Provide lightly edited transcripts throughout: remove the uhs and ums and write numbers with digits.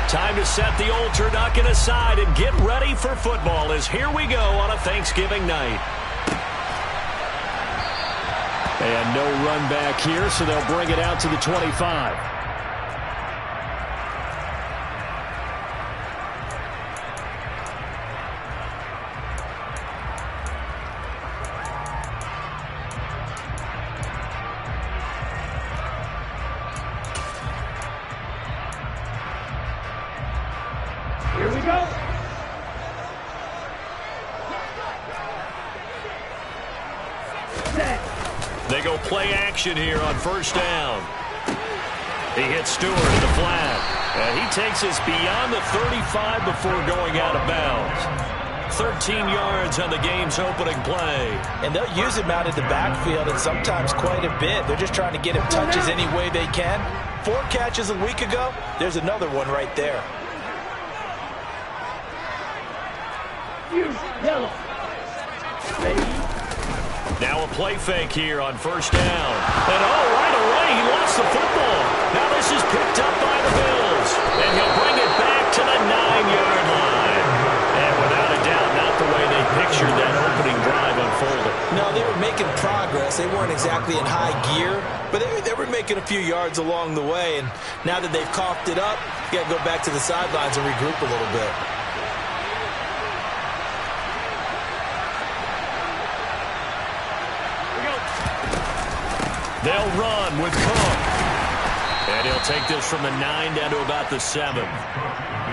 Time to set the old turducken aside and get ready for football as here we go on a Thanksgiving night. And no run back here, so they'll bring it out to the 25. Here we go. They go play action here on first down. He hits Stewart in the flat. And he takes us beyond the 35 before going out of bounds. 13 yards on the game's opening play. And they'll use him out in the backfield and sometimes quite a bit. They're just trying to get him touches any way they can. 4 catches a week ago. There's another one right there. Yellow. Now a play fake here on first down. And right away he lost the football. Now this is picked up by the Bills. And he'll bring it back to the 9-yard line. And without a doubt, not the way they pictured that opening drive unfolded. No, they were making progress. They weren't exactly in high gear, but they were making a few yards along the way. And now that they've coughed it up, you got to go back to the sidelines and regroup a little bit. They'll run with Cook. And he'll take this from the 9 down to about the 7.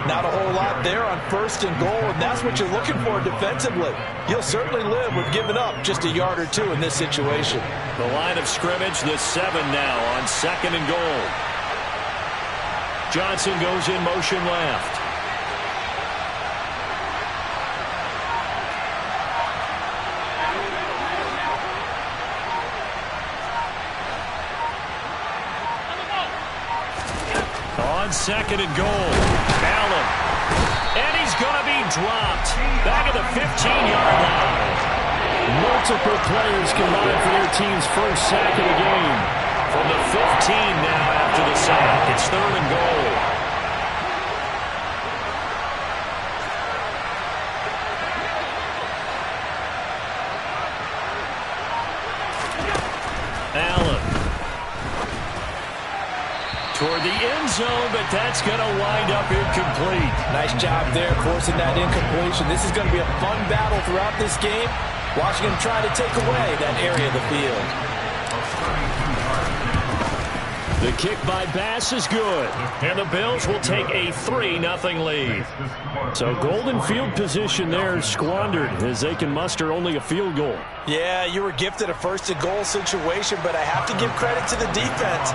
Not a whole lot there on first and goal, and that's what you're looking for defensively. You'll certainly live with giving up just a yard or two in this situation. The line of scrimmage, the 7 now on second and goal. Johnson goes in motion left. On second and goal, Allen. And he's going to be dropped. Back at the 15-yard line. Multiple players combined for their team's first sack of the game. From the 15 now after the sack, it's third and goal. Allen. Toward the end zone, but that's going to wind up incomplete. Nice job there forcing that incompletion. This is going to be a fun battle throughout this game. Watching him try to take away that area of the field. The kick by Bass is good, and the Bills will take a 3-0 lead. So golden field position there squandered as they can muster only a field goal. Yeah, you were gifted a first and goal situation, but I have to give credit to the defense.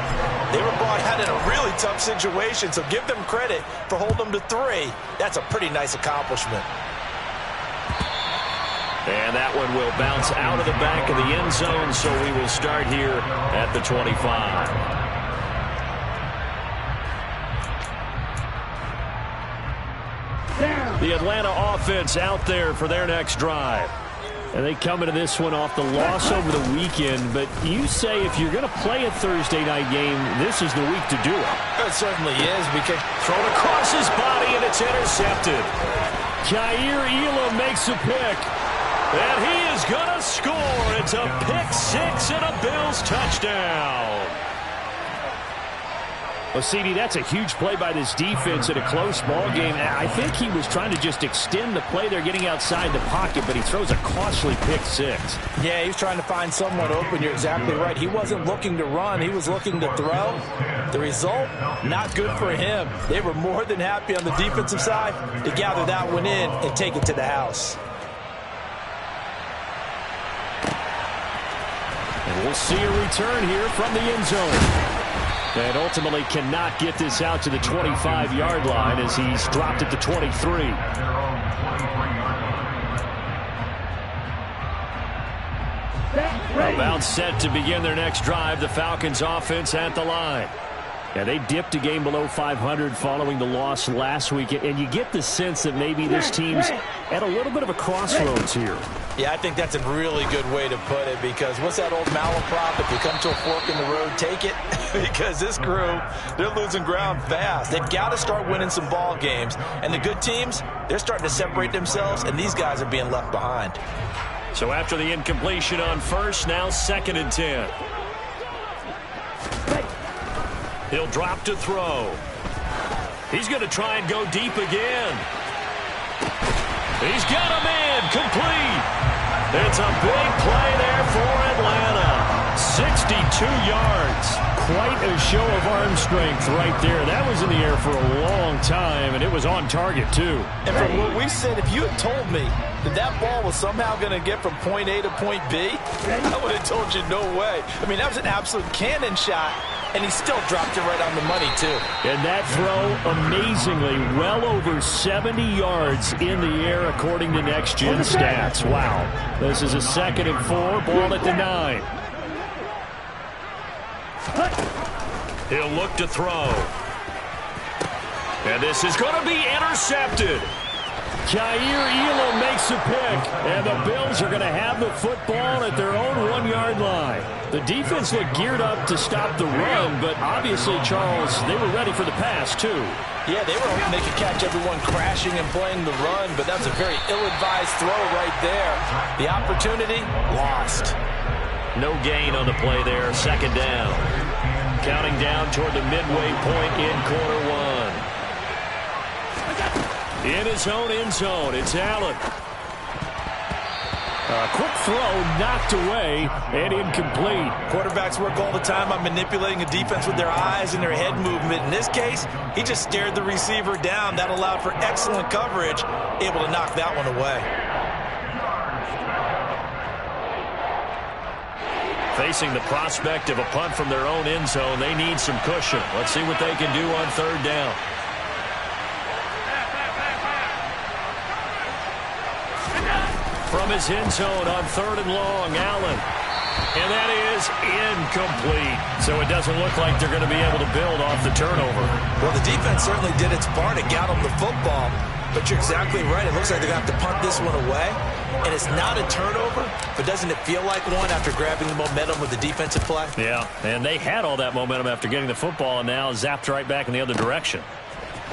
They were brought out in a really tough situation, so give them credit for holding them to 3. That's a pretty nice accomplishment. And that one will bounce out of the back of the end zone, so we will start here at the 25. The Atlanta offense out there for their next drive. And they come into this one off the loss over the weekend. But you say if you're going to play a Thursday night game, this is the week to do it. It certainly is, because thrown across his body and it's intercepted. Kaiir Elam makes a pick. And he is going to score. It's a pick 6 and a Bills touchdown. Well, CD, that's a huge play by this defense in a close ball game. I think he was trying to just extend the play. They're getting outside the pocket, but he throws a costly pick 6. Yeah, he's trying to find someone open. You're exactly right. He wasn't looking to run. He was looking to throw. The result, not good for him. They were more than happy on the defensive side to gather that one in and take it to the house. And we'll see a return here from the end zone. And ultimately cannot get this out to the 25-yard line as he's dropped it to 23. About set to begin their next drive. The Falcons offense at the line. Yeah, they dipped a game below 500 following the loss last week. And you get the sense that maybe this team's at a little bit of a crossroads here. Yeah, I think that's a really good way to put it, because what's that old malaprop? If you come to a fork in the road, take it. Because this crew, they're losing ground fast. They've got to start winning some ball games. And the good teams, they're starting to separate themselves, and these guys are being left behind. So after the incompletion on first, now 2nd and 10. He'll drop to throw. He's going to try and go deep again. He's got a man complete. It's a big play there for Atlanta. 62 yards. Quite a show of arm strength right there. That was in the air for a long time, and it was on target, too. And from what we said, if you had told me that ball was somehow going to get from point A to point B, I would have told you no way. I mean, that was an absolute cannon shot, and he still dropped it right on the money, too. And that throw, amazingly, well over 70 yards in the air, according to Next Gen Stats. Wow. This is a 2nd and 4, ball at the 9. He'll look to throw. And this is going to be intercepted. Jair Elam makes a pick, and the Bills are going to have the football at their own 1-yard line. The defense looked geared up to stop the run, but obviously, Charles, they were ready for the pass, too. Yeah, they were hoping they could catch everyone crashing and playing the run, but that's a very ill-advised throw right there. The opportunity, lost. No gain on the play there, 2nd down. Counting down toward the midway point in quarter 1. In his own end zone, it's Allen. A quick throw knocked away and incomplete. Quarterbacks work all the time on manipulating a defense with their eyes and their head movement. In this case, he just stared the receiver down. That allowed for excellent coverage, able to knock that one away. Facing the prospect of a punt from their own end zone, they need some cushion. Let's see what they can do on 3rd down. From his end zone on 3rd and long, Allen. And that is incomplete. So it doesn't look like they're going to be able to build off the turnover. Well, the defense certainly did its part. It got them the football. But you're exactly right. It looks like they're going to have to punt this one away. And it's not a turnover, but doesn't it feel like one after grabbing the momentum with the defensive play? Yeah, and they had all that momentum after getting the football, and now zapped right back in the other direction.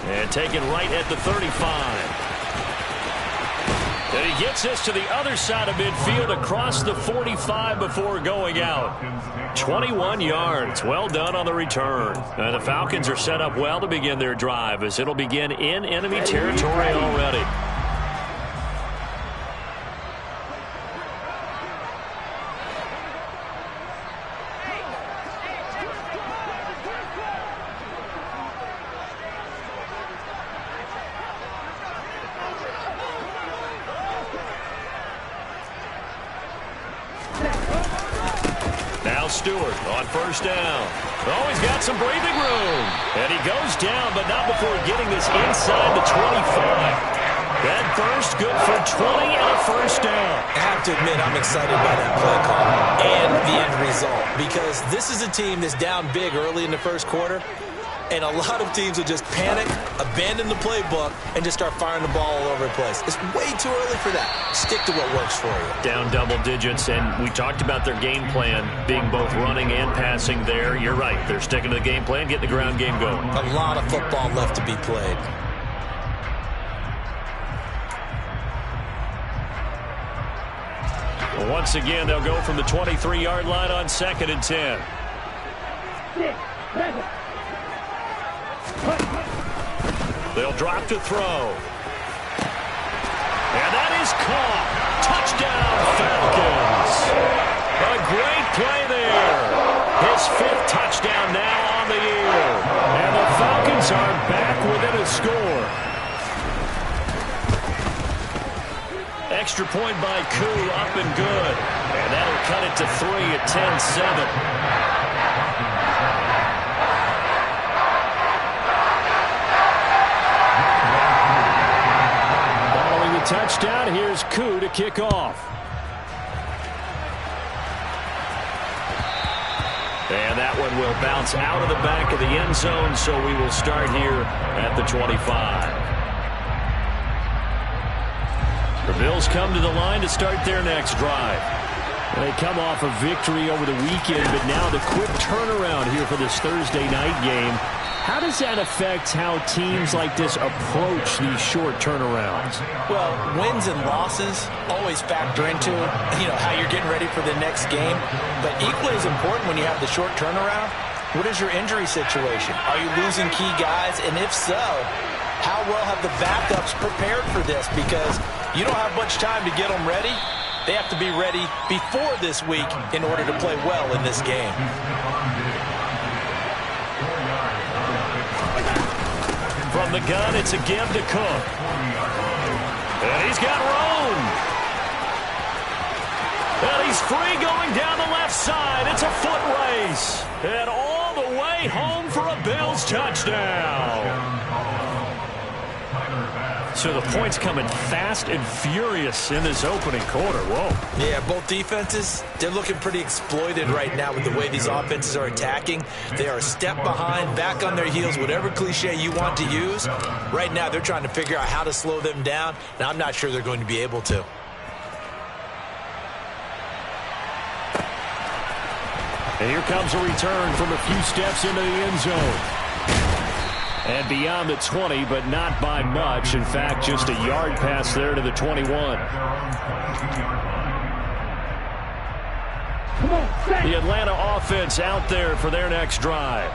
And taken right at the 35. And he gets this to the other side of midfield across the 45 before going out. 21 yards. Well done on the return. And the Falcons are set up well to begin their drive, as it'll begin in enemy territory already. Stewart on 1st down. Oh, he's got some breathing room. And he goes down, but not before getting this inside the 25. That first, good for 20 and a 1st down. I have to admit, I'm excited by that play call and the end result, because this is a team that's down big early in the 1st quarter, and a lot of teams will just panic, abandon the playbook, and just start firing the ball all over the place. It's way too early for that. Stick to what works for you. Down double digits, and we talked about their game plan being both running and passing there. You're right. They're sticking to the game plan, getting the ground game going. A lot of football left to be played. Once again, they'll go from the 23-yard line on 2nd and 10. They'll drop to throw. And that is caught. Touchdown, Falcons. A great play there. His 5th touchdown now on the year. And the Falcons are back within a score. Extra point by Koo, up and good. And that'll cut it to 3 at 10-7. Touchdown. Here's Koo to kick off. And that one will bounce out of the back of the end zone, so we will start here at the 25. Bills come to the line to start their next drive. They come off a victory over the weekend, but now the quick turnaround here for this Thursday night game. How does that affect how teams like this approach these short turnarounds? Well, wins and losses always factor into, how you're getting ready for the next game. But equally as important when you have the short turnaround, what is your injury situation? Are you losing key guys? And if so, how well have the backups prepared for this? Because you don't have much time to get them ready. They have to be ready before this week in order to play well in this game. From the gun, it's a give to Cook. And he's got room. And he's free going down the left side. It's a foot race. And all the way home for a Bills touchdown. So the points coming fast and furious in this opening quarter. Whoa. Yeah, both defenses, they're looking pretty exploited right now with the way these offenses are attacking. They are a step behind, back on their heels, whatever cliche you want to use. Right now, they're trying to figure out how to slow them down. Now, I'm not sure they're going to be able to. And here comes a return from a few steps into the end zone. And beyond the 20, but not by much. In fact, just a yard pass there to the 21. The Atlanta offense out there for their next drive.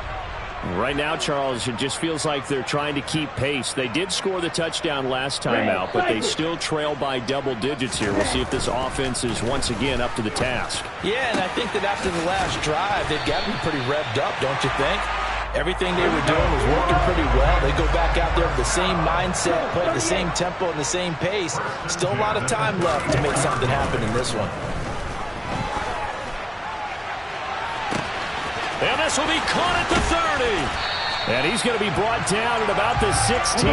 Right now, Charles, it just feels like they're trying to keep pace. They did score the touchdown last time out, but they still trail by double digits here. We'll see if this offense is once again up to the task. Yeah, and I think that after the last drive, they've got to be pretty revved up, don't you think? Everything they were doing was working pretty well. They go back out there with the same mindset, play at the same tempo and the same pace. Still a lot of time left to make something happen in this one. And this will be caught at the 30. And he's going to be brought down at about the 16.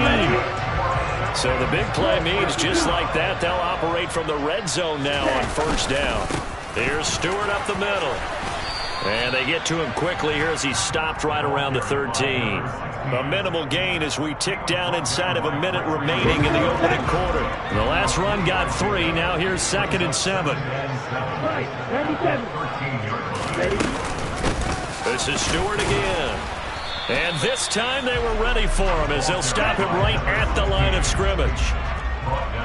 So the big play means just like that, they'll operate from the red zone now on first down. Here's Stewart up the middle. And they get to him quickly here as he stopped right around the 13. A minimal gain as we tick down inside of a minute remaining in the opening quarter. The last run got 3. Now here's 2nd and 7. This is Stewart again. And this time they were ready for him as they'll stop him right at the line of scrimmage.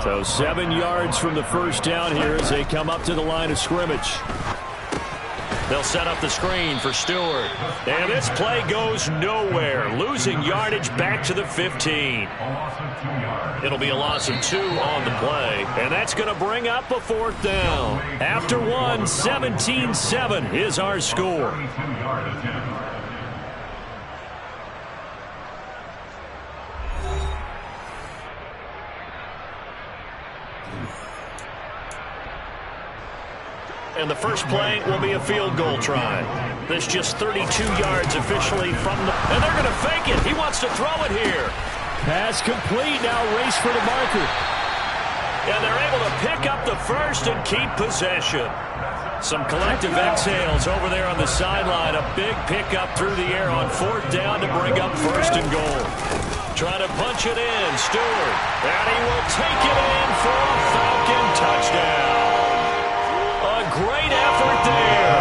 So 7 yards from the first down here as they come up to the line of scrimmage. They'll set up the screen for Stewart. And this play goes nowhere. Losing yardage back to the 15. It'll be a loss of 2 on the play. And that's going to bring up a 4th down. After 1, 17-7 is our score. And the first play will be a field goal try. This just 32 yards officially from the... And they're going to fake it. He wants to throw it here. Pass complete. Now race for the marker. And they're able to pick up the first and keep possession. Some collective exhales over there on the sideline. A big pickup through the air on 4th down to bring up 1st and goal. Trying to punch it in. Stewart. And he will take it in for a Falcon touchdown. Great effort there.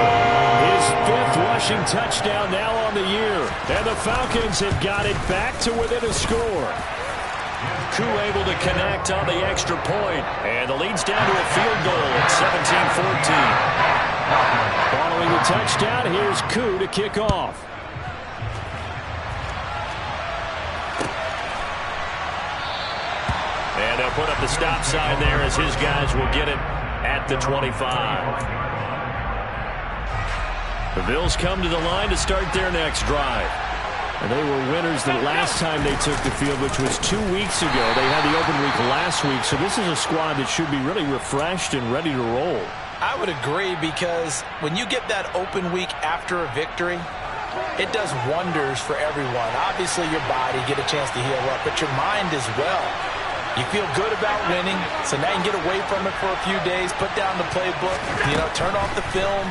His 5th rushing touchdown now on the year. And the Falcons have got it back to within a score. Koo able to connect on the extra point. And the lead's down to a field goal at 17-14. Following the touchdown, here's Koo to kick off. And they'll put up the stop sign there as his guys will get it at the 25. The Bills come to the line to start their next drive. And they were winners the last time they took the field, which was 2 weeks ago. They had the open week last week, so this is a squad that should be really refreshed and ready to roll. I would agree, because when you get that open week after a victory, it does wonders for everyone. Obviously, your body, get a chance to heal up, but your mind as well. You feel good about winning, so now you can get away from it for a few days, put down the playbook, turn off the film.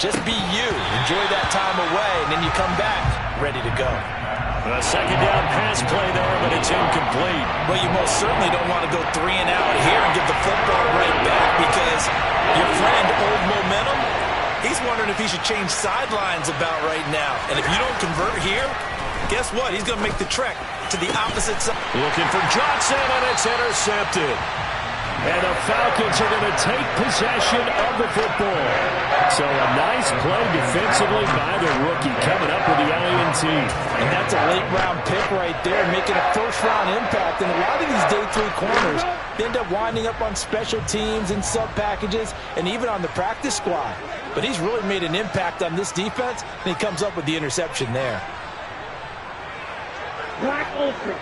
Just be you. Enjoy that time away, and then you come back ready to go. A second down pass play there, but it's incomplete. Well, you most certainly don't want to go 3 and out here and give the football right back because your friend, Old Momentum, he's wondering if he should change sidelines about right now. And if you don't convert here, guess what? He's going to make the trek to the opposite side. Looking for Johnson, and it's intercepted. And the Falcons are going to take possession of the football. So a nice play defensively by the rookie coming up with the INT. And that's a late-round pick right there, making a first-round impact. And a lot of these day 3 corners end up winding up on special teams and sub-packages and even on the practice squad. But he's really made an impact on this defense, and he comes up with the interception there. Black Ultra.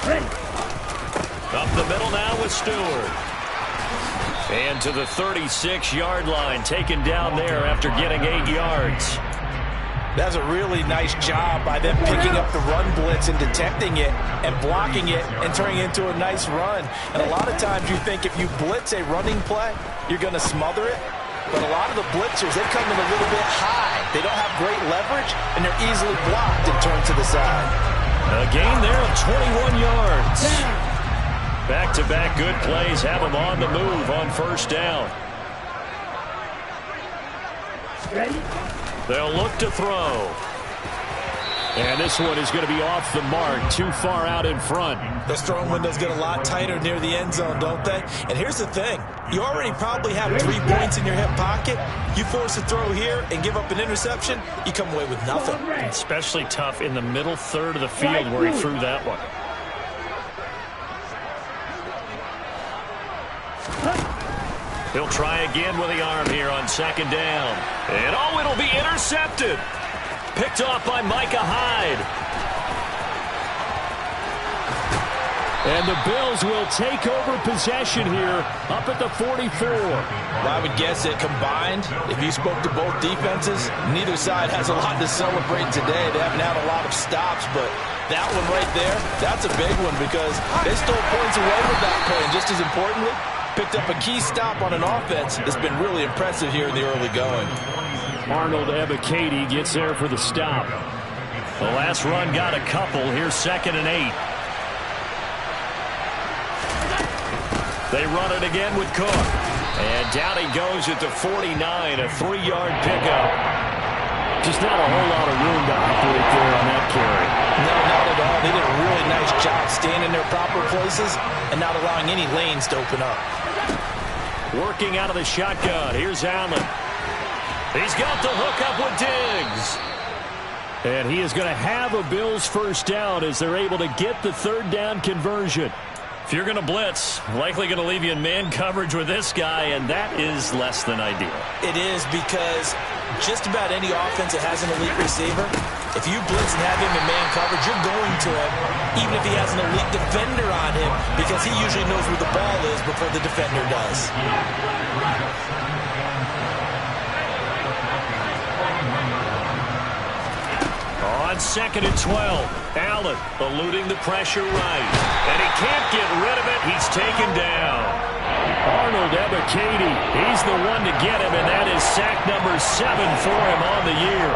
Ready. Up the middle now with Stewart. And to the 36-yard line, taken down there after getting 8 yards. That's a really nice job by them picking up the run blitz and detecting it and blocking it and turning it into a nice run. And a lot of times you think if you blitz a running play, you're going to smother it. But a lot of the blitzers, they come in a little bit high. They don't have great leverage, and they're easily blocked and turned to the side. A gain there of 21 yards. Back-to-back good plays have them on the move on first down. Ready. They'll look to throw. And this one is going to be off the mark, too far out in front. Those throwing windows get a lot tighter near the end zone, don't they? And here's the thing. You already probably have 3 points in your hip pocket. You force a throw here and give up an interception, you come away with nothing. Especially tough in the middle third of the field where he threw that one. He'll try again with the arm here on second down. And oh, it'll be intercepted. Picked off by Micah Hyde. And the Bills will take over possession here up at the 44. Well, I would guess that combined, if you spoke to both defenses, neither side has a lot to celebrate today. They haven't had a lot of stops, but that one right there, that's a big one because they stole points away with that play. And just as importantly, picked up a key stop on an offense that's been really impressive here in the early going. Arnold Ebiketie gets there for the stop. The last run got a couple. Here's 2nd and 8. They run it again with Cook. And down he goes at the 49, a 3-yard pickup. Just not a whole lot of room to operate there on that carry. No, not at all. They did a really nice job staying in their proper places and not allowing any lanes to open up. Working out of the shotgun. Here's Allen. He's got the hook up with Diggs. And he is going to have a Bills first down as they're able to get the 3rd down conversion. If you're going to blitz, likely going to leave you in man coverage with this guy, and that is less than ideal. It is because just about any offense that has an elite receiver, if you blitz and have him in man coverage, you're going to him, even if he has an elite defender on him, because he usually knows where the ball is before the defender does. On 2nd and 12, Allen eluding the pressure right. And he can't get rid of it. He's taken down. Arnold Ebiketie, he's the one to get him, and that is sack number 7 for him on the year.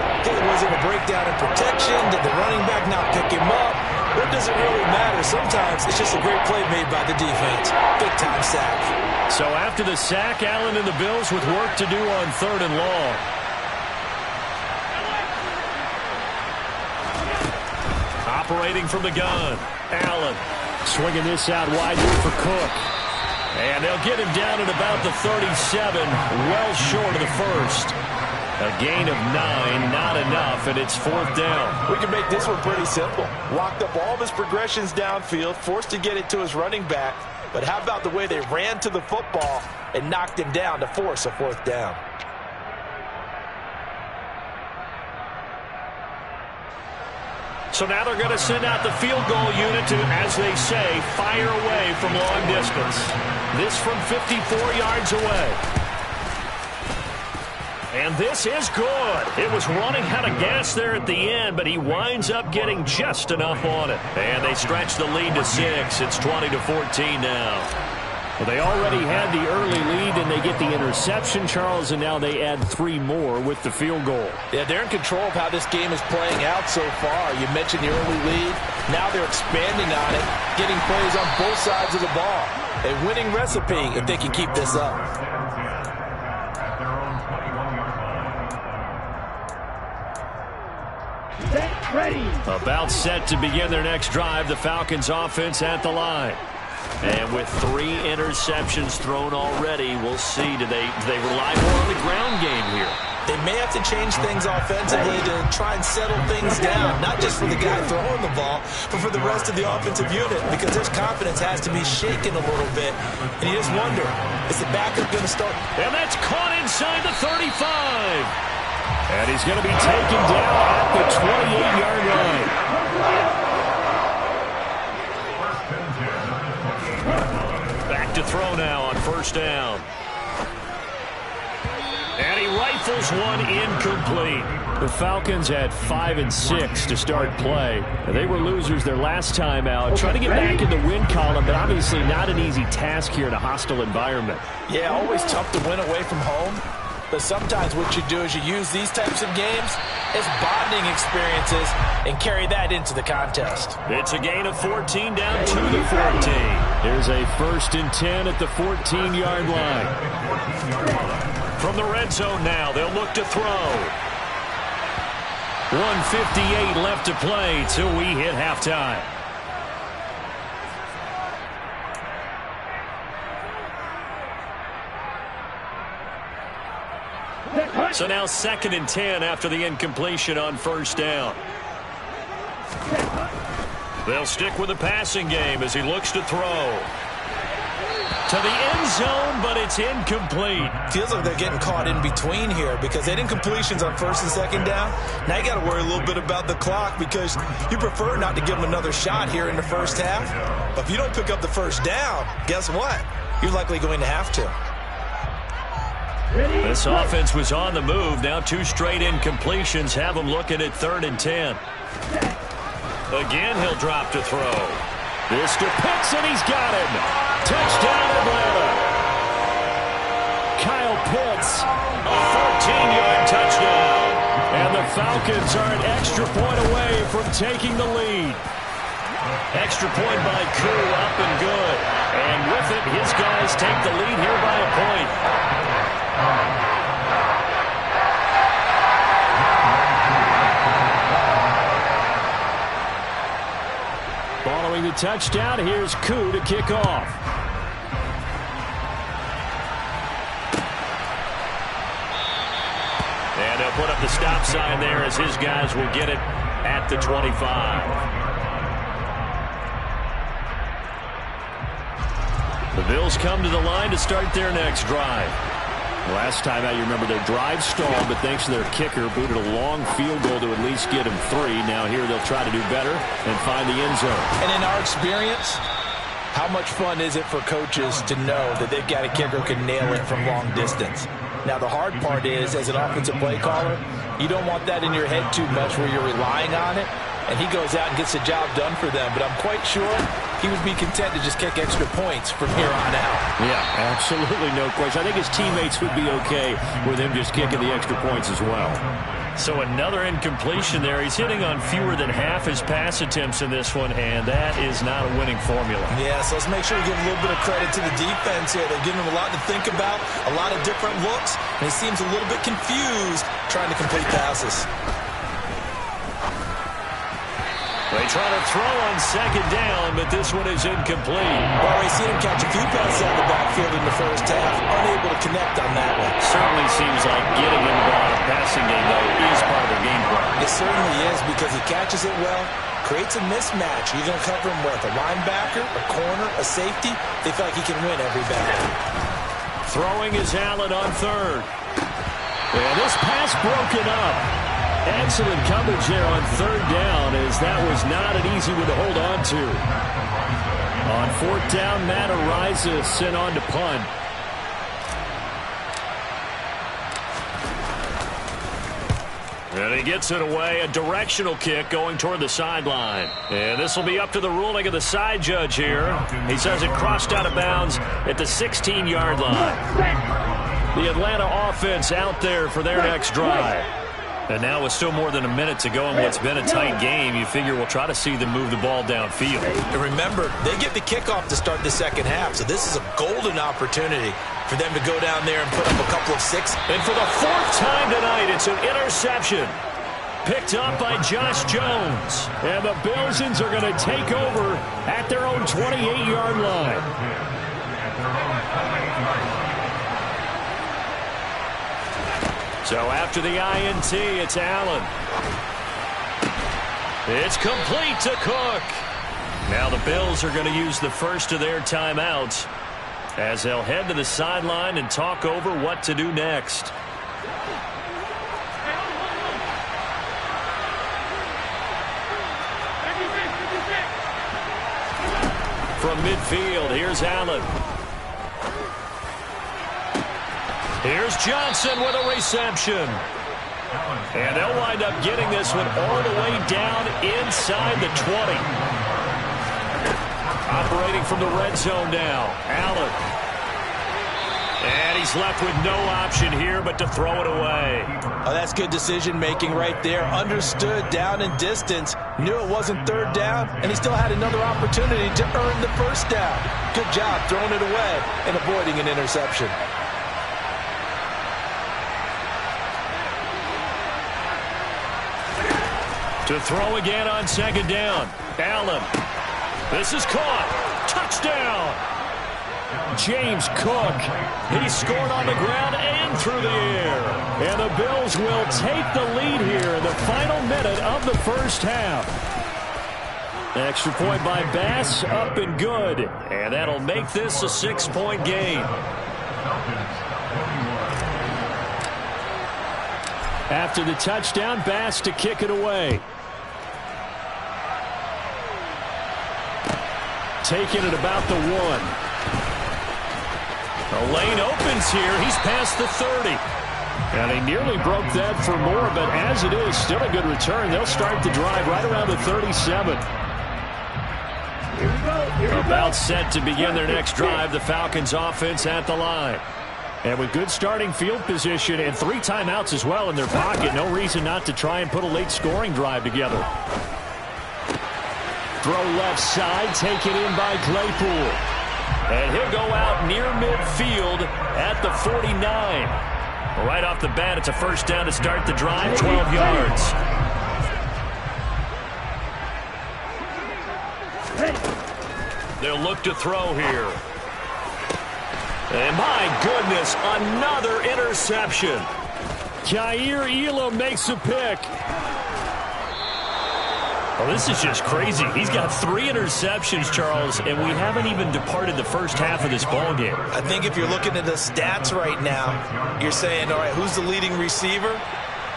Was it a breakdown in protection? Did the running back not pick him up? What does it really matter? Sometimes it's just a great play made by the defense. Big-time sack. So after the sack, Allen and the Bills with work to do on 3rd and long. Operating from the gun, Allen. Swinging this out wide for Cook. And they'll get him down at about the 37, well short of the first. A gain of 9, not enough, and it's 4th down. We can make this one pretty simple. Locked up all of his progressions downfield, forced to get it to his running back. But how about the way they ran to the football and knocked him down to force a 4th down? So now they're going to send out the field goal unit to, as they say, fire away from long distance. This from 54 yards away. And this is good. It was running out of gas there at the end, but he winds up getting just enough on it. And they stretch the lead to 6. It's 20-14 now. Well, they already had the early lead, and they get the interception, Charles, and now they add 3 more with the field goal. Yeah, they're in control of how this game is playing out so far. You mentioned the early lead. Now they're expanding on it, getting plays on both sides of the ball. A winning recipe if they can keep this up. Set, ready. About set to begin their next drive, the Falcons offense at the line. And with 3 interceptions thrown already, we'll see. Do they rely more on the ground game here? They may have to change things offensively to try and settle things down, not just for the guy throwing the ball, but for the rest of the offensive unit, because their confidence has to be shaken a little bit. And you just wonder, is the backup going to start? And that's caught inside the 35. And he's going to be taken down at the 28-yard line. Back to throw now on first down. And he rifles one incomplete. The Falcons had 5 and 6 to start play. They were losers their last time out, trying to get back in the win column, but obviously not an easy task here in a hostile environment. Yeah, always tough to win away from home. But sometimes what you do is you use these types of games as bonding experiences and carry that into the contest. It's a gain of 14 down to the 14. Here's a 1st and 10 at the 14-yard line. From the red zone now, they'll look to throw. 1:58 left to play till we hit halftime. So now 2nd and 10 after the incompletion on first down. They'll stick with the passing game as he looks to throw. To the end zone, but it's incomplete. Feels like they're getting caught in between here because they didn't incompletions on 1st and 2nd down. Now you got to worry a little bit about the clock because you prefer not to give them another shot here in the first half. But if you don't pick up the first down, guess what? You're likely going to have to. This offense was on the move. Now 2 straight incompletions have them looking at 3rd and 10. Again, he'll drop to throw. This to Pitts, and he's got him. Touchdown, Atlanta. Kyle Pitts, A 14-yard touchdown. and the Falcons are an extra point away from taking the lead. Extra point by Koo, up and good. And with it, his guys take the lead here by a point. Following the touchdown, here's Koo to kick off. And they'll put up the stop sign there as his guys will get it at the 25. The Bills come to the line to start their next drive. Last time out, you remember their drive stalled, but thanks to their kicker, booted a long field goal to at least get him 3. Now here they'll try to do better and find the end zone. And in our experience, how much fun is it for coaches to know that they've got a kicker who can nail it from long distance? Now the hard part is, as an offensive play caller, you don't want that in your head too much where you're relying on it, and he goes out and gets the job done for them. But I'm quite sure he would be content to just kick extra points from here on out. Yeah, absolutely no question. I think his teammates would be okay with him just kicking the extra points as well. So another incompletion there. He's hitting on fewer than half his pass attempts in this one, and that is not a winning formula. Yeah, so let's make sure we give a little bit of credit to the defense here. They're giving him a lot to think about, a lot of different looks, and he seems a little bit confused trying to complete passes. They try to throw on 2nd down, but this one is incomplete. Well, we've seen him catch a few passes out of the backfield in the first half, unable to connect on that one. Certainly seems like getting him the ball in a passing game, though, is part of their game plan. It certainly is because he catches it well, creates a mismatch. You're going to cover him with a linebacker, a corner, a safety. They feel like he can win every battle. Throwing is Allen on 3rd. And this pass broken up. Excellent coverage there on 3rd down, as that was not an easy one to hold on to. On 4th down, Matt Araiza sent on to punt. And he gets it away, a directional kick going toward the sideline. And this will be up to the ruling of the side judge here. He says it crossed out of bounds at the 16-yard line. The Atlanta offense out there for their next drive. And now with still more than a minute to go in what's been a tight game, you figure we'll try to see them move the ball downfield. And remember, they get the kickoff to start the second half, so this is a golden opportunity for them to go down there and put up a couple of six. And for the fourth time tonight, it's an interception. Picked up by Josh Jones. And the Bilsons are going to take over at their own 28-yard line. So after the INT, it's Allen. It's complete to Cook. Now the Bills are going to use the first of their timeouts as they'll head to the sideline and talk over what to do next. From midfield, here's Allen. Here's Johnson with a reception. And they'll wind up getting this one all the way down inside the 20. Operating from the red zone now, Allen. And he's left with no option here but to throw it away. Oh, that's good decision-making right there. Understood down and distance. Knew it wasn't third down, and he still had another opportunity to earn the first down. Good job throwing it away and avoiding an interception. To throw again on second down. Allen. This is caught. Touchdown. James Cook. He scored on the ground and through the air. And the Bills will take the lead here in the final minute of the first half. Extra point by Bass, up and good. And that'll make this a 6-point game. After the touchdown, Bass to kick it away. Taking it about the 1. The lane opens here. He's past the 30. And he nearly broke that for more, but as it is, still a good return. They'll start the drive right around the 37. About set to begin their next drive, the Falcons offense at the line. And with good starting field position and 3 timeouts as well in their pocket, no reason not to try and put a late scoring drive together. Throw left side, taken in by Claypool. And he'll go out near midfield at the 49. Right off the bat, it's a first down to start the drive, 12 yards. They'll look to throw here. And my goodness, another interception. Kaiir Elam makes a pick. Well, this is just crazy. He's got 3 interceptions, Charles, and we haven't even departed the first half of this ballgame. I think if you're looking at the stats right now, you're saying, all right, who's the leading receiver?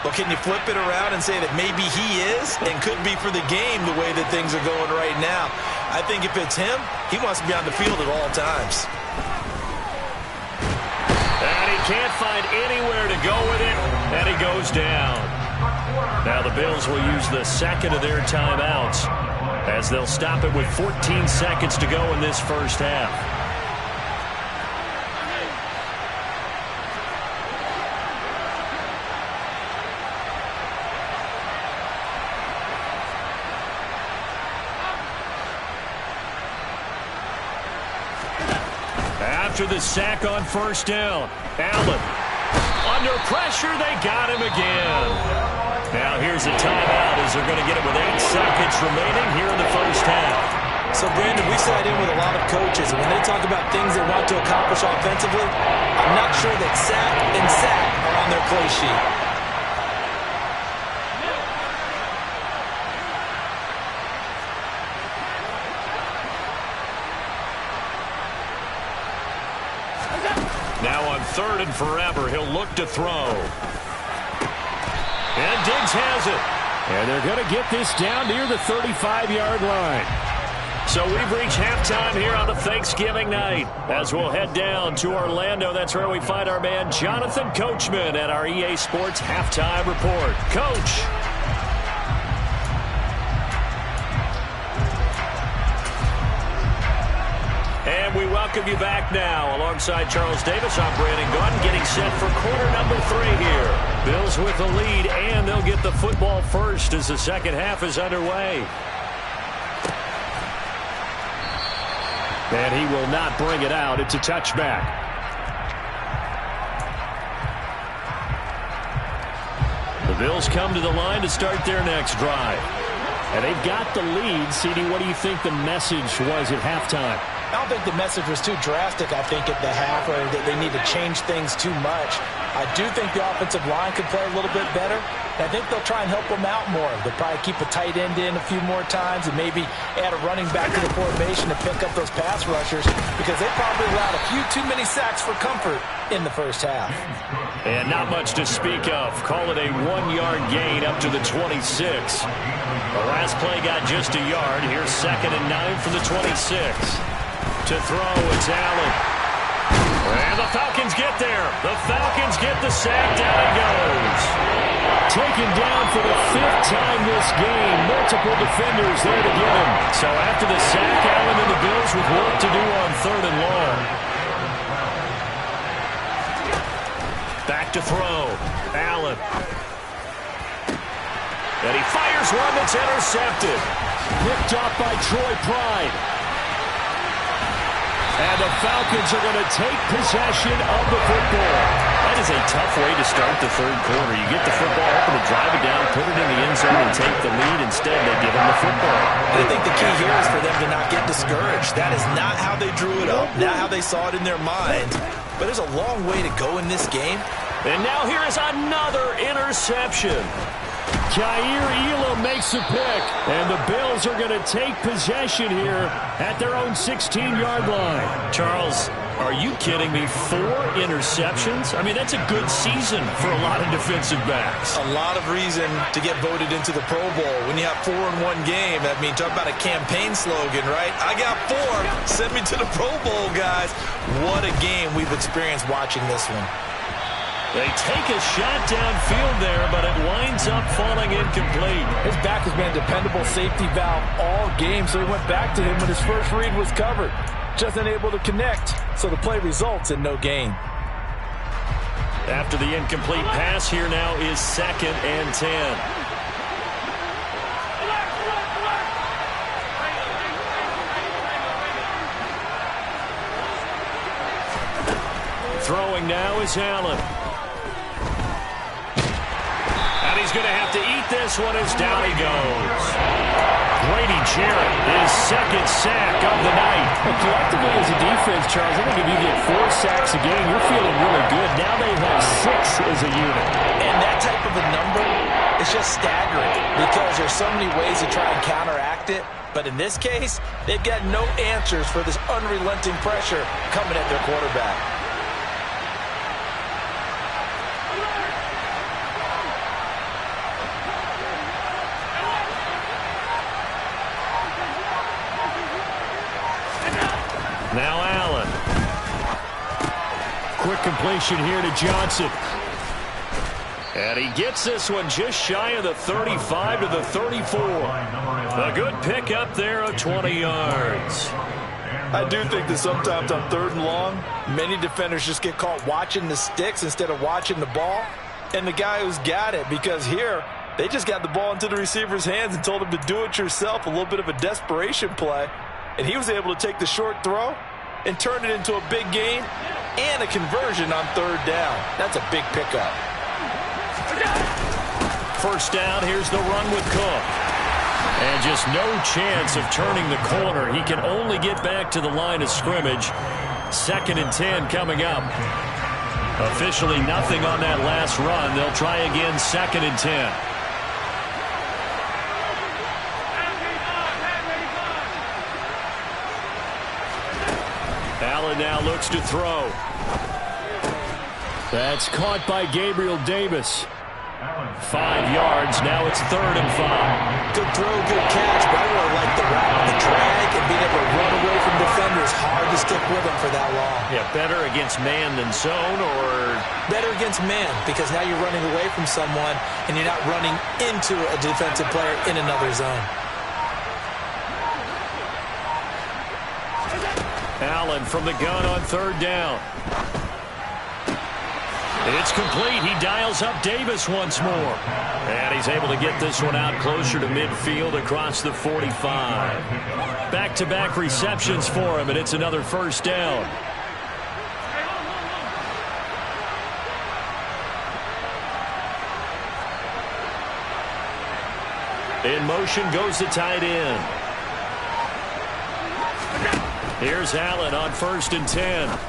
Well, can you flip it around and say that maybe he is and could be for the game the way that things are going right now? I think if it's him, he wants to be on the field at all times. And he can't find anywhere to go with it, and he goes down. Now the Bills will use the second of their timeouts as they'll stop it with 14 seconds to go in this first half. After the sack on first down, Allen. Under pressure, they got him again. Now here's a timeout as they're going to get it with 8 seconds remaining here in the first half. So, Brandon, we sat in with a lot of coaches, and when they talk about things they want to accomplish offensively, I'm not sure that sack and sack are on their play sheet. Now on 3rd and forever, he'll look to throw. And Diggs has it. And they're going to get this down near the 35-yard line. So we've reached halftime here on the Thanksgiving night. As we'll head down to Orlando, that's where we find our man Jonathan Coachman at our EA Sports Halftime Report. Coach. And we welcome you back now. Alongside Charles Davis, I'm Brandon Gaudin, getting set for quarter number 3 here. Bills with the lead, and they'll get the football first as the second half is underway. And he will not bring it out. It's a touchback. The Bills come to the line to start their next drive. And they've got the lead. CD, what do you think the message was at halftime? I don't think the message was too drastic, I think, at the half, or that they need to change things too much. I do think the offensive line could play a little bit better. I think they'll try and help them out more. They'll probably keep a tight end in a few more times and maybe add a running back to the formation to pick up those pass rushers, because they probably allowed a few too many sacks for comfort in the first half. And not much to speak of. Call it a 1-yard gain up to the 26. The last play got just a yard. Here's 2nd and 9 from the 26. To throw, it's Allen. And the Falcons get there. The Falcons get the sack. Down he goes. Taken down for the 5th time this game. Multiple defenders there to get him. So after the sack, Allen and the Bills with work to do on 3rd and long. Back to throw. Allen. And he fires one that's intercepted. Picked off by Troy Pride. And the Falcons are going to take possession of the football. That is a tough way to start the 3rd quarter. You get the football open to drive it down, put it in the end zone, and take the lead. Instead, they give them the football. And I think the key here is for them to not get discouraged. That is not how they drew it up, not how they saw it in their mind. But there's a long way to go in this game. And now here is another interception. Kaiir Elam makes a pick, and the Bills are going to take possession here at their own 16-yard line. Charles, are you kidding me? 4 interceptions? I mean, that's a good season for a lot of defensive backs. A lot of reason to get voted into the Pro Bowl. When you have 4 in one game, I mean, talk about a campaign slogan, right? I got 4. Send me to the Pro Bowl, guys. What a game we've experienced watching this one. They take a shot downfield there, but it winds up falling incomplete. His back has been a dependable safety valve all game, so he went back to him when his first read was covered. Just unable to connect, so the play results in no gain. After the incomplete pass, here now is 2nd and 10. Throwing now is Allen. And he's going to have to eat this one as down he goes. Grady Jarrett, his 2nd sack of the night. Well, collectively as a defense, Charles, I think if you get 4 sacks a game, you're feeling really good. Now they have 6 as a unit. And that type of a number is just staggering because there's so many ways to try and counteract it. But in this case, they've got no answers for this unrelenting pressure coming at their quarterback. Now Allen. Quick completion here to Johnson. And he gets this one just shy of the 35 to the 34. A good pickup there of 20 yards. I do think that sometimes on 3rd and long, many defenders just get caught watching the sticks instead of watching the ball. And the guy who's got it, because here, they just got the ball into the receiver's hands and told him to do it yourself, a little bit of a desperation play. And he was able to take the short throw and turn it into a big gain and a conversion on 3rd down. That's a big pickup. First down, here's the run with Cook. And just no chance of turning the corner. He can only get back to the line of scrimmage. 2nd and 10 coming up. Officially nothing on that last run. They'll try again 2nd and 10. Allen now looks to throw. That's caught by Gabriel Davis. 5 yards. Now it's 3rd and 5. Good throw, good catch, but I really like the route, the drag, and being able to run away from defenders. Hard to stick with them for that long. Yeah, better against man than zone, or better against man, because now you're running away from someone and you're not running into a defensive player in another zone. Allen from the gun on 3rd down. It's complete. He dials up Davis once more. And he's able to get this one out closer to midfield across the 45. Back-to-back receptions for him, and it's another 1st down. In motion goes the tight end. Here's Allen on 1st and 10.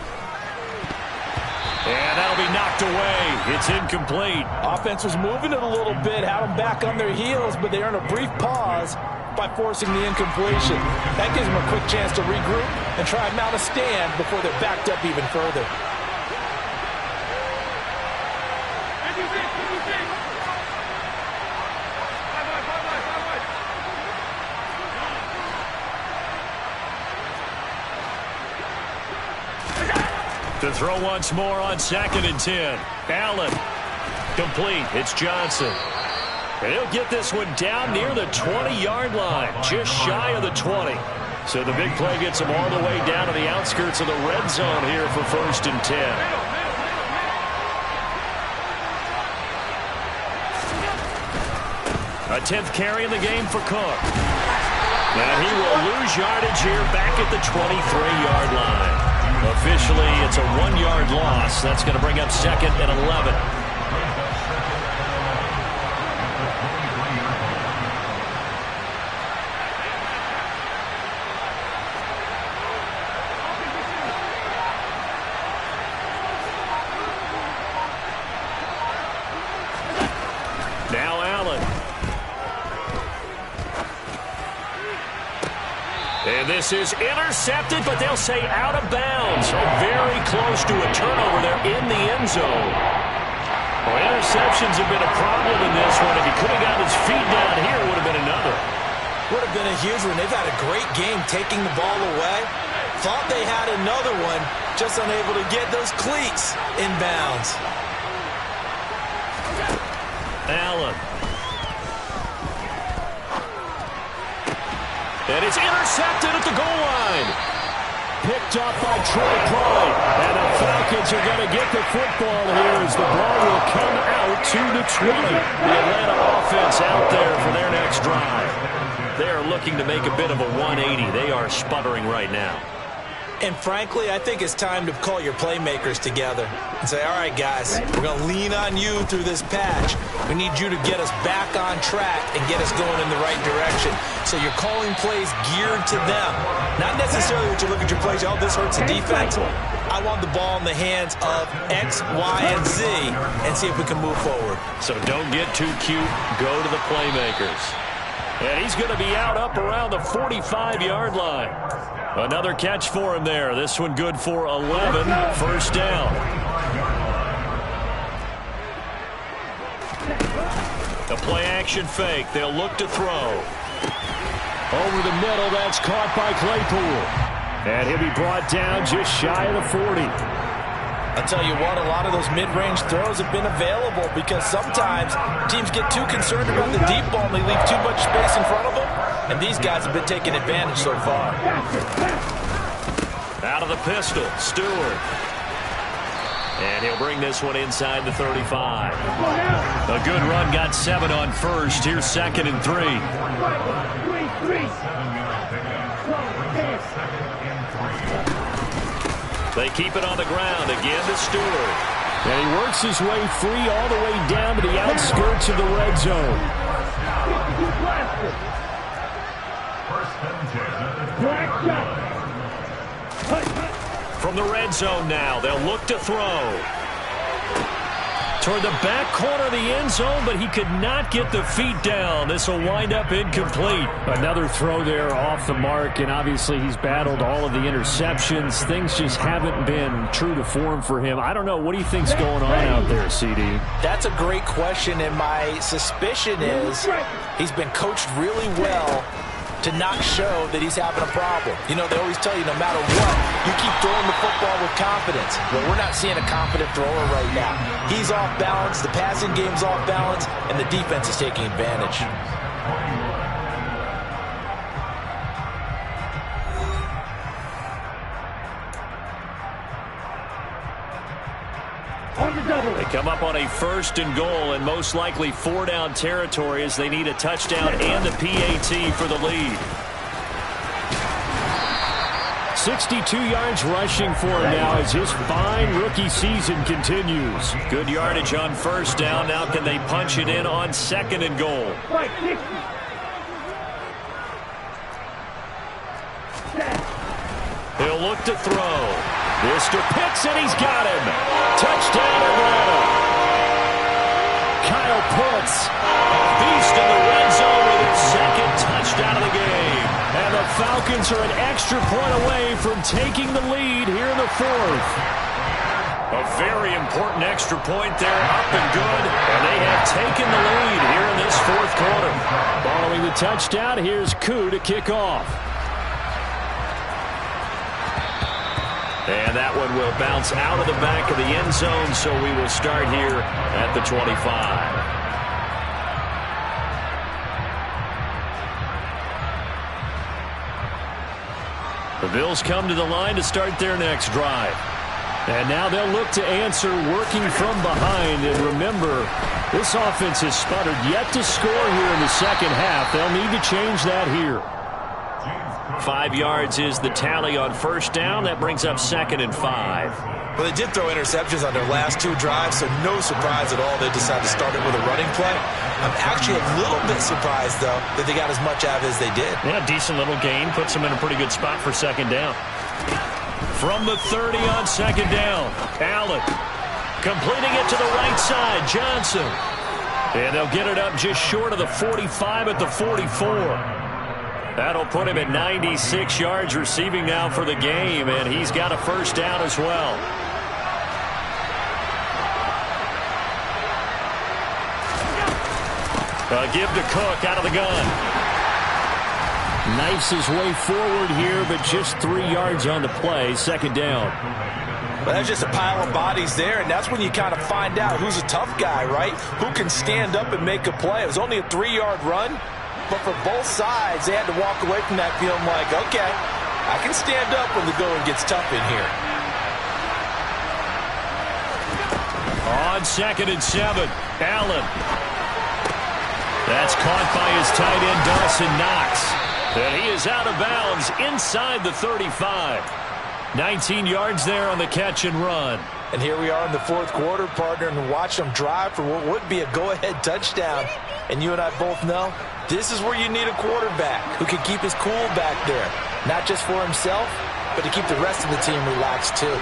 And that'll be knocked away. It's incomplete. Offense was moving it a little bit, had them back on their heels, but they earned a brief pause by forcing the incompletion. That gives them a quick chance to regroup and try and mount a stand before they're backed up even further. To throw once more on 2nd and 10. Allen. Complete. It's Johnson. And he'll get this one down near the 20-yard line. Just shy of the 20. So the big play gets him all the way down to the outskirts of the red zone here for 1st and 10. A 10th carry in the game for Cook. And he will lose yardage here back at the 23-yard line. Officially, it's a 1-yard loss. That's going to bring up 2nd and 11. Now Allen. And this is intercepted, but they'll say out of bounds. Very close to a turnover there in the end zone. Well, interceptions have been a problem in this one. If he could have gotten his feet down here, it would have been another. Would have been a huge one. They've had a great game taking the ball away. Thought they had another one, just unable to get those cleats in bounds. Allen. And it's intercepted at the goal line. Picked up by Troy Pride. And the Falcons are going to get the football here as the ball will come out to the 20. The Atlanta offense out there for their next drive. They are looking to make a bit of a 180. They are sputtering right now. And frankly, I think it's time to call your playmakers together and say, all right, guys, we're going to lean on you through this patch. We need you to get us back on track and get us going in the right direction. So you're calling plays geared to them. Not necessarily what you look at your plays, oh, this hurts the defense. I want the ball in the hands of X, Y, and Z and see if we can move forward. So don't get too cute. Go to the playmakers. And he's going to be out up around the 45-yard line. Another catch for him there. This one good for 11. 1st down. The play-action fake. They'll look to throw. Over the middle, that's caught by Claypool. And he'll be brought down just shy of the 40. I'll tell you what, a lot of those mid-range throws have been available because sometimes teams get too concerned about the deep ball and they leave too much space in front of them. And these guys have been taking advantage so far. Out of the pistol, Stewart. And he'll bring this one inside the 35. A good run, got 7 on 1st. Here's 2nd and 3. They keep it on the ground. Again to Stewart. And he works his way free all the way down to the outskirts of the red zone. From the red zone now, they'll look to throw. toward the back corner of the end zone, but he could not get the feet down. This will wind up incomplete. Another throw there off the mark, and obviously he's battled all of the interceptions. Things just haven't been true to form for him. I don't know. What do you think's going on out there, CD? That's a great question, and my suspicion is he's been coached really well to not show that he's having a problem. You know, they always tell you no matter what, you keep throwing the football with confidence. Well, we're not seeing a confident thrower right now. He's off balance, the passing game's off balance, and the defense is taking advantage. They come up on a 1st and goal and most likely 4-down territory as they need a touchdown and a PAT for the lead. 62 yards rushing for him now as his fine rookie season continues. Good yardage on 1st down. Now can they punch it in on 2nd and goal? He'll look to throw. Mr. Pitts, and he's got him. Touchdown, Atlanta. Kyle Pitts, a beast in the red zone with his 2nd touchdown of the game. And the Falcons are an extra point away from taking the lead here in the 4th. A very important extra point there, up and good. And they have taken the lead here in this 4th quarter. Following the touchdown, here's Koo to kick off. And that one will bounce out of the back of the end zone, so we will start here at the 25. The Bills come to the line to start their next drive. And now they'll look to answer working from behind. And remember, this offense has sputtered yet to score here in the 2nd half. They'll need to change that here. 5 yards is the tally on 1st down. That brings up 2nd and 5. Well, they did throw interceptions on their last 2 drives, so no surprise at all they decided to start it with a running play. I'm actually a little bit surprised, though, that they got as much out of it as they did. Yeah, decent little gain. Puts them in a pretty good spot for 2nd down. From the 30 on 2nd down, Allen completing it to the right side. Johnson. And they'll get it up just short of the 45 at the 44. That'll put him at 96 yards receiving now for the game, and he's got a 1st down as well. Give to Cook out of the gun. Knifes his way forward here, but just 3 yards on the play. 2nd down. Well, that's just a pile of bodies there, and that's when you kind of find out who's a tough guy, right? Who can stand up and make a play. It was only a 3-yard run. But for both sides, they had to walk away from that feeling like, okay, I can stand up when the going gets tough in here. On 2nd and 7, Allen. That's caught by his tight end, Dawson Knox. And he is out of bounds inside the 35. 19 yards there on the catch and run. And here we are in the 4th quarter, partner, and watch them drive for what would be a go-ahead touchdown. And you and I both know this is where you need a quarterback who can keep his cool back there. Not just for himself, but to keep the rest of the team relaxed too.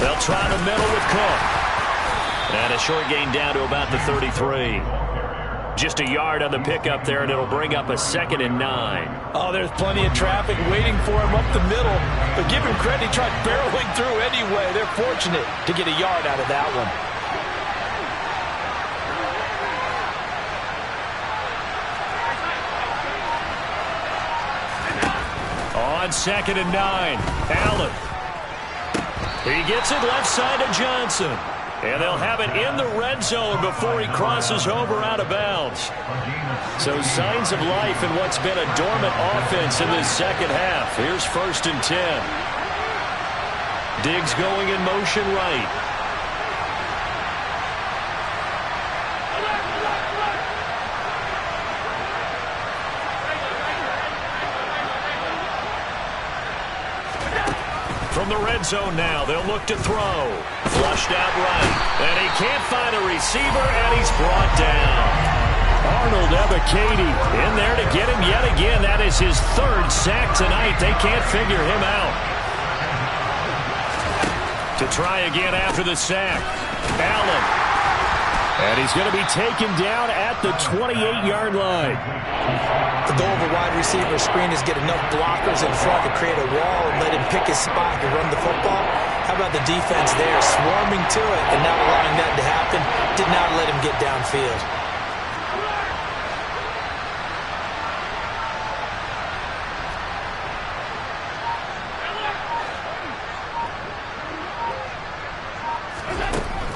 They'll try to middle with Cook. And a short gain down to about the 33. Just a yard on the pickup there, and it'll bring up a 2nd and 9. Oh, there's plenty of traffic waiting for him up the middle. But give him credit, he tried barreling through anyway. They're fortunate to get a yard out of that one. On 2nd and 9, Allen. He gets it left side to Johnson. And they'll have it in the red zone before he crosses over out of bounds. So signs of life in what's been a dormant offense in this 2nd half. Here's 1st and 10. Diggs going in motion right. From the red zone now, they'll look to throw. Flushed out right. And he can't find a receiver, and he's brought down. Arnold Ebiketie in there to get him yet again. That is his 3rd sack tonight. They can't figure him out. To try again after the sack. Allen. And he's going to be taken down at the 28-yard line. The goal of a wide receiver screen is get enough blockers in front to create a wall and let him pick his spot to run the football. How about the defense there, swarming to it and not allowing that to happen? Did not let him get downfield.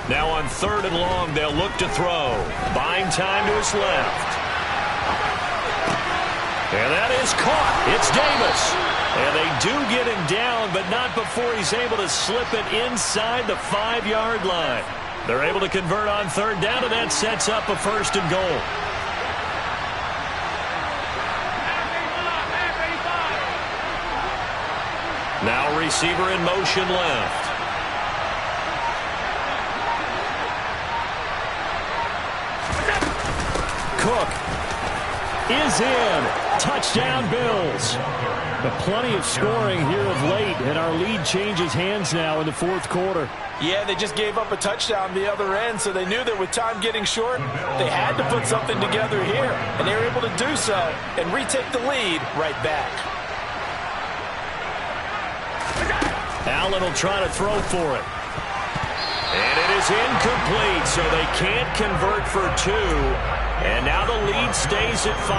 Now on 3rd and long, they'll look to throw. Buying time to his left. And that is caught. It's Davis. And they do get him down, but not before he's able to slip it inside the 5-yard line. They're able to convert on 3rd down, and that sets up a 1st and goal. Now receiver in motion left. Cook is in. Touchdown, Bills. But plenty of scoring here of late, and our lead changes hands now in the 4th quarter. Yeah, they just gave up a touchdown the other end, so they knew that with time getting short, they had to put something together here, and they were able to do so and retake the lead right back. Allen will try to throw for it. And it is incomplete, so they can't convert for 2. And now the lead stays at 5.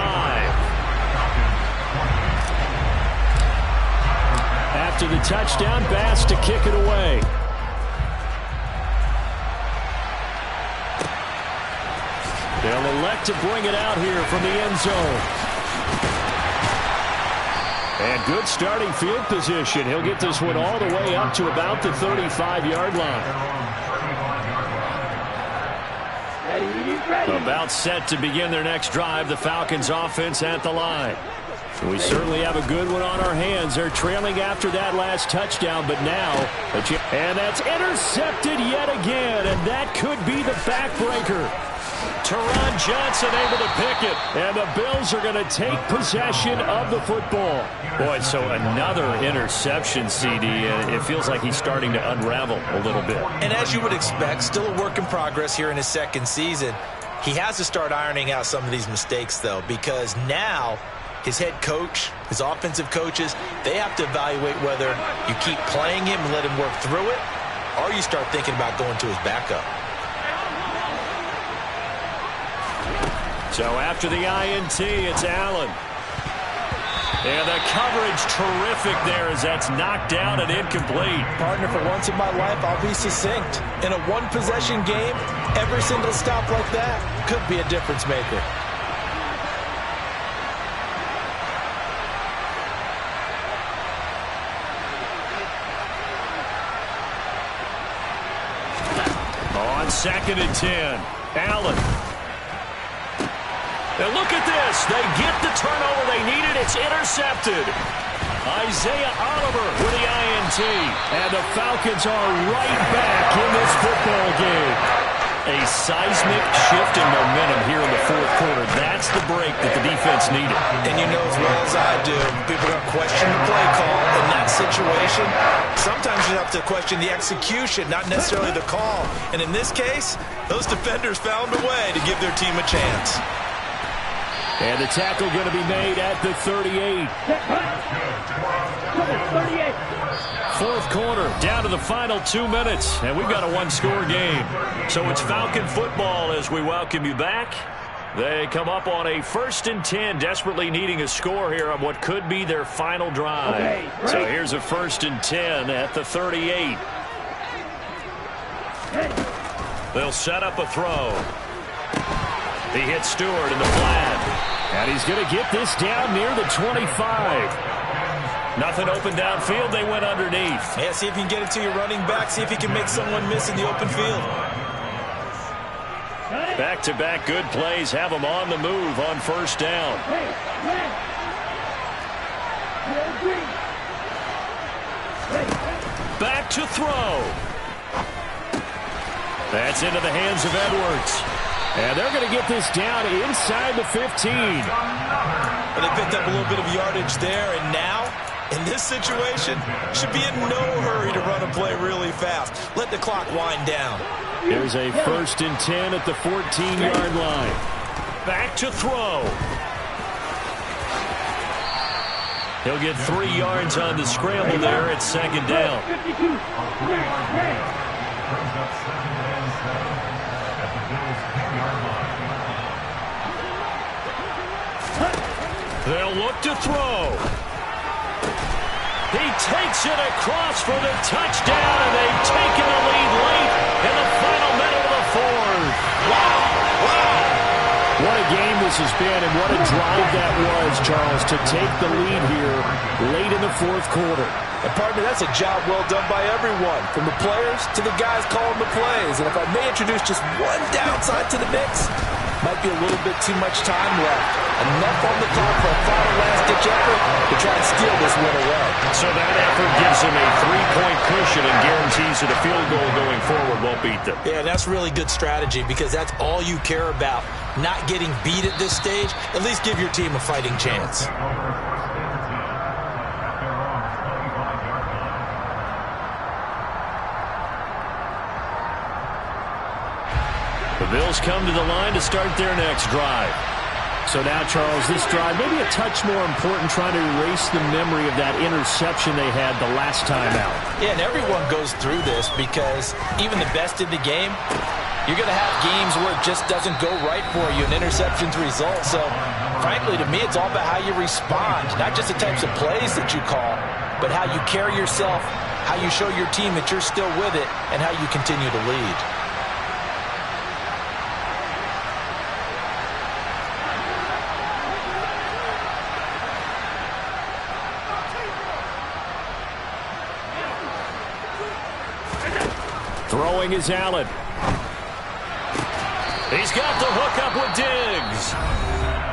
After the touchdown, Bass to kick it away. They'll elect to bring it out here from the end zone. And good starting field position. He'll get this one all the way up to about the 35-yard line. About set to begin their next drive, the Falcons offense at the line. We certainly have a good one on our hands. They're trailing after that last touchdown, but now, and that's intercepted yet again, and that could be the backbreaker. Teron Johnson able to pick it, and the Bills are going to take possession of the football. Boy, so another interception, CD, and it feels like he's starting to unravel a little bit. And as you would expect, still a work in progress here in his 2nd season. He has to start ironing out some of these mistakes, though, because now his head coach, his offensive coaches, they have to evaluate whether you keep playing him and let him work through it, or you start thinking about going to his backup. So after the INT, it's Allen. And the coverage terrific there as that's knocked down and incomplete. Partner, for once in my life, I'll be succinct. In a one-possession game, every single stop like that could be a difference maker. On 2nd and 10, Allen. And look at this. They get the turnover they needed. It's intercepted. Isaiah Oliver with the INT. And the Falcons are right back in this football game. A seismic shift in momentum here in the 4th quarter. That's the break that the defense needed. And you know as well as I do, people are going to question the play call in that situation. Sometimes you have to question the execution, not necessarily the call. And in this case, those defenders found a way to give their team a chance. And the tackle going to be made at the 38. 4th quarter, down to the final 2 minutes, and we've got a one-score game. So it's Falcon football as we welcome you back. They come up on a 1st and 10, desperately needing a score here on what could be their final drive. Okay, so here's a 1st and 10 at the 38. They'll set up a throw. He hits Stewart in the flat. And he's going to get this down near the 25. Nothing open downfield. They went underneath. Yeah, see if you can get it to your running back. See if you can make someone miss in the open field. Back-to-back good plays have them on the move on 1st down. Back to throw. That's into the hands of Edwards. And they're going to get this down inside the 15. But they picked up a little bit of yardage there, and now In this situation, should be in no hurry to run a play really fast. Let the clock wind down. Here's a 1st and 10 at the 14-yard line. Back to throw. He'll get 3 yards on the scramble there at 2nd down. They'll look to throw. He takes it across for the touchdown, and they've taken the lead late in the final minute of the 4th. Wow! What a game this has been, and what a drive that was, Charles, to take the lead here late in the 4th quarter. And partner, that's a job well done by everyone, from the players to the guys calling the plays. And if I may introduce just one downside to the mix, might be a little bit too much time left. Enough on the clock for a final last-ditch effort to try and steal this win away. So that effort gives him a 3-point cushion and guarantees that a field goal going forward won't beat them. Yeah, that's really good strategy because that's all you care about. Not getting beat at this stage, at least give your team a fighting chance. The Bills come to the line to start their next drive. So now, Charles, this drive maybe a touch more important, trying to erase the memory of that interception they had the last time out. Yeah, and everyone goes through this because even the best in the game, you're going to have games where it just doesn't go right for you and interceptions result. So, frankly, to me, it's all about how you respond, not just the types of plays that you call, but how you carry yourself, how you show your team that you're still with it, and how you continue to lead. Throwing is Allen. He's got the hook up with Diggs.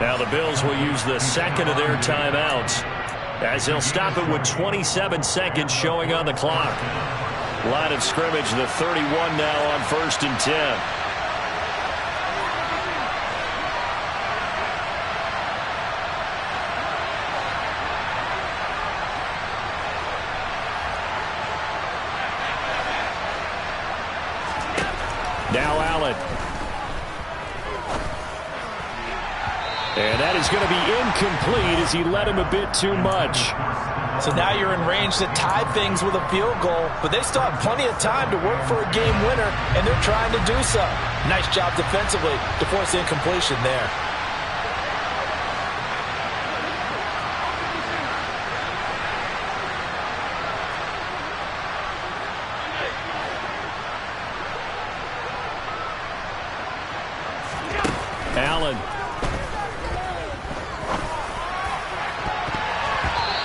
Now the Bills will use the second of their timeouts as they'll stop it with 27 seconds showing on the clock. Line of scrimmage, the 31 now on 1st and 10. Now Allen. And that is going to be incomplete as he led him a bit too much. So now you're in range to tie things with a field goal, but they still have plenty of time to work for a game winner, and they're trying to do so. Nice job defensively to force incompletion there. Allen.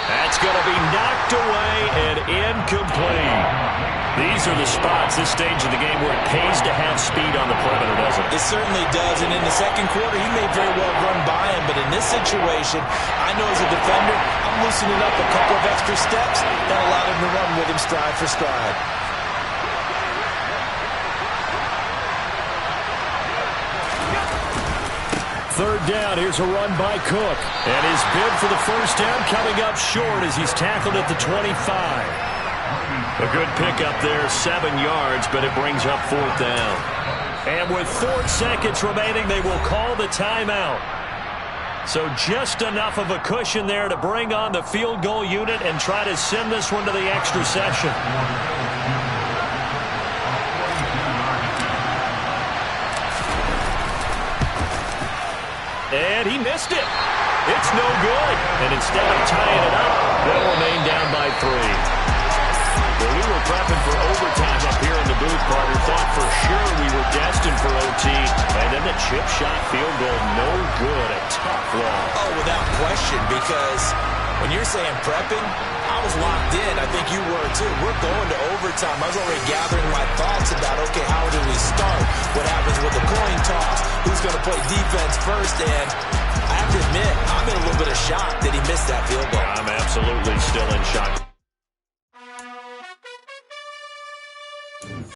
That's going to be knocked away and incomplete. These are the spots, this stage of the game, where it pays to have speed on the perimeter, doesn't it? It certainly does, and in the second quarter, he may very well run by him, but in this situation, I know as a defender, I'm loosening up a couple of extra steps that allowed him to run with him stride for stride. Third down, here's a run by Cook. And his bid for the first down coming up short as he's tackled at the 25. A good pickup there, 7 yards, but it brings up 4th down. And with 4 seconds remaining, they will call the timeout. So just enough of a cushion there to bring on the field goal unit and try to send this one to the extra session. And he missed it. It's no good. And instead of tying it up, they'll remain down by 3. Well, we were prepping for overtime up here in the booth, partner. Thought for sure we were destined for OT. And then the chip shot field goal, no good. A tough loss. Oh, without question, because when you're saying prepping, I was locked in. I think you were too. We're going to overtime. I was already gathering my thoughts about, okay, how do we start? What happens with the coin toss? Who's going to play defense first? And I have to admit, I'm in a little bit of shock that he missed that field goal. I'm absolutely still in shock.